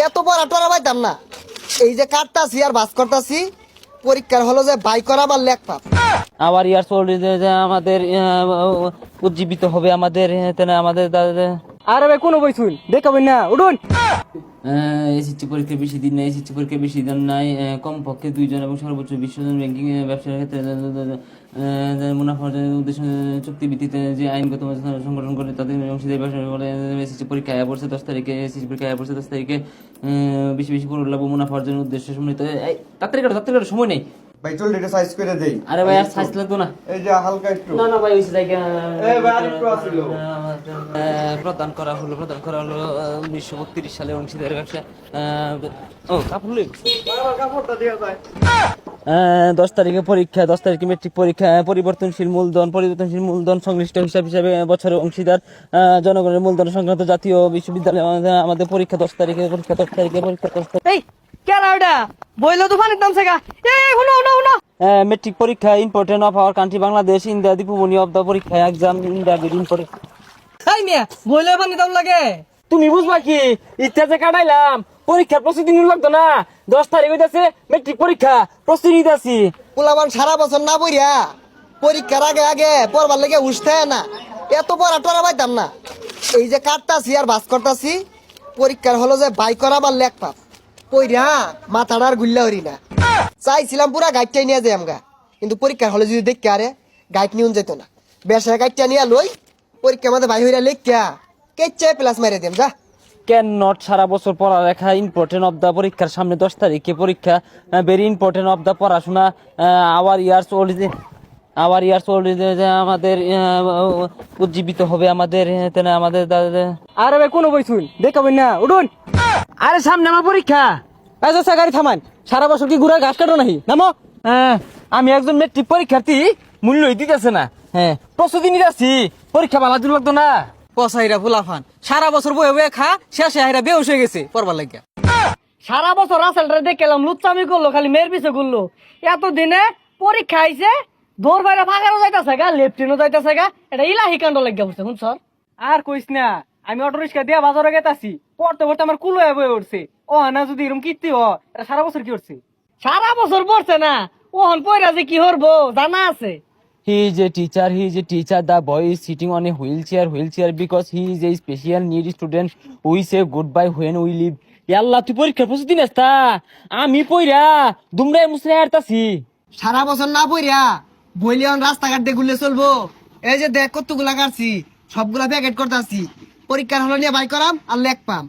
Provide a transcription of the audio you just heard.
এত বড় টরা পাইতাম না। এই যে কাটতাছি আর বাস করতাছি, পরীক্ষার হলো যে বাই করা বা লেখ পাপ। আবার ইয়ার চলছে যে আমাদের উজ্জীবিত হবে আমাদের আমাদের আরে ভাই কোনো বই শুন দেখাবেন না উঠুন। এসএসসি পরীক্ষা বেশি দিন নাই, এসএসসি পরীক্ষা বেশি দিন নাই, কমপক্ষে 2 জন এবং সর্বোচ্চ 20 জন ব্যাংকিং ব্যবসার ক্ষেত্রে মুনাফা অর্জনের উদ্দেশ্যে চুক্তিভিত্তিতে যে আইনগত সংগঠন করে তাদের অংশীদারি ব্যবসা করে এসএসসি পরীক্ষা আয়া পড়ছে 10 তারিখে, এসএসসি পরীক্ষা আয়া পড়ছে 10 তারিখে, বেশি বেশি পুরো লাভ ও মুনাফা অর্জনের উদ্দেশ্যে সম্মিলিত। তাড়াতাড়ি কাটো, সময় নেই। ভাই চল এটা সাইজ করে দেই। আরে ভাই আর সাইজ লাগতো না। এই যে হালকা একটু। না ভাই ওই জায়গা এই ভাই আরেকটু আছিল। প্রদান করা হলো 1932 সালে অংশীদারি ব্যবসা। কাপড় লই কাপড়টা দিয়া যায়। 10 তারিখে পরীক্ষা, 10 তারিখে মেট্রিক পরীক্ষা। পরিবর্তনশীল মূলধন সংশ্লিষ্ট হিসাবে বছরের অংশীদার জনগণের মূলধন সংক্রান্ত জাতীয় বিশ্ববিদ্যালয় আমাদের পরীক্ষা 10 তারিখে পরীক্ষা 10 তারিখে। এই কেরা ওটা বইলো তো পানির দাম সেগা। এই হুনো হুনো হুনো মেট্রিক পরীক্ষা important of our country Bangladesh in the Dipu Moni of the পরীক্ষা এক্সাম ইন দ্য ইম্পর্টেন্ট। এই মিয়া বইলো পানির দাম লাগে। তুমি বুঝবা কি ইত্যাদি কাটাইলাম পরীক্ষার প্রস্তুতি নিতে লাগতো না। 10 তারিখ হইতাছে মেট্রিক পরীক্ষা, প্রস্তুতি নিতেছি। পোলাবান সারা বছর না পড়িয়া পরীক্ষার আগে আগে পড়বার লেগে উঠতে না। এত বড় টরা পাইতাম না। এই যে কাটতাছি আর বাস করতাছি, পরীক্ষার হলো যে বাই করা বা লেখ পাপ। পইরা মাথাটা আর গুল্লা হরি না। চাইছিলাম পুরা গাইডটাই নিয়ে যাই আমগা, কিন্তু পরীক্ষার হলে যদি দেখি আরে গাইড নিউন যেত না। বেশা গাইডটা নিয়ে লই পরীক্ষা আমাদের ভাই হইরা লেখিয়া কেচ্ছে প্লাস মারে দিম যা। ক্যান নট সারা বছর পড়ালেখা ইম্পর্টেন্ট অফ দ্য পরীক্ষার সামনে 10 তারিখে পরীক্ষা, ভেরি ইম্পর্টেন্ট অফ দ্য পড়াশোনা। আওয়ার ইয়ার্স ওল্ড আমাদের উজ্জীবিত হবে আমাদের আমাদের আরে ভাই কোনো বই শুন দেখাবেন না উঠুন। আরে সামনে আমার পরীক্ষা। আচ্ছা গাড়ি থামান, সারা বছর কি ঘুরে ঘাস কাটো নাহি নামো। আমি একজন মেট্রিক পরীক্ষার্থী, মূল্যই দিতেছে না। প্রস্তুতি নিতেছি, পরীক্ষা ভালো দিন লাগতো না। কসাইরা ফুলাফান সারা বছর বয়ে বয়ে খা, শেষে হাইরা বেউস হয়ে গেছে পড়বার লাগিয়া। সারা বছর রাসেলটা দেখলাম লুচ্চামি করলো, খালি মেয়ের পিছে ঘুরলো। এত দিনে পরীক্ষা আইছে, দৌড় বাইরে ফাঁকারও যাইতেছে গা, লেফটিনও যাইতেছে গা। এটা ইলাহি কাণ্ড লাগিয়া পড়ছে শুন স্যার। আর কইস না, আমি অটো রিক্সা দিয়া বাজারে গেতাছি, পড়তে পড়তে আমার কুলো বয়ে উঠছে। ও না যদি এরকম কীর্তি এটা সারা বছর কি করছে? সারা বছর পড়ছে না, ওহন পয়রা যে কি হরবো জানা আছে। He is a teacher. The boy is sitting on a wheelchair because he is a special need student. We say goodbye when we leave. Yalla, তুই পরীক্ষার প্রস্তুতি নিস তা? আমি পইরা দুমরাই মুসরাই হাঁটতাছি। সারা বছর না পড়িয়া বইলিয়ন রাস্তাঘাট দিয়ে ঘুরলে চলবো? এই যে দেখ কতগুলা কাটছি, সবগুলা প্যাকেট করতেছি। পরীক্ষার হলো নিয়ে বাই করাম আর লেখ পাম।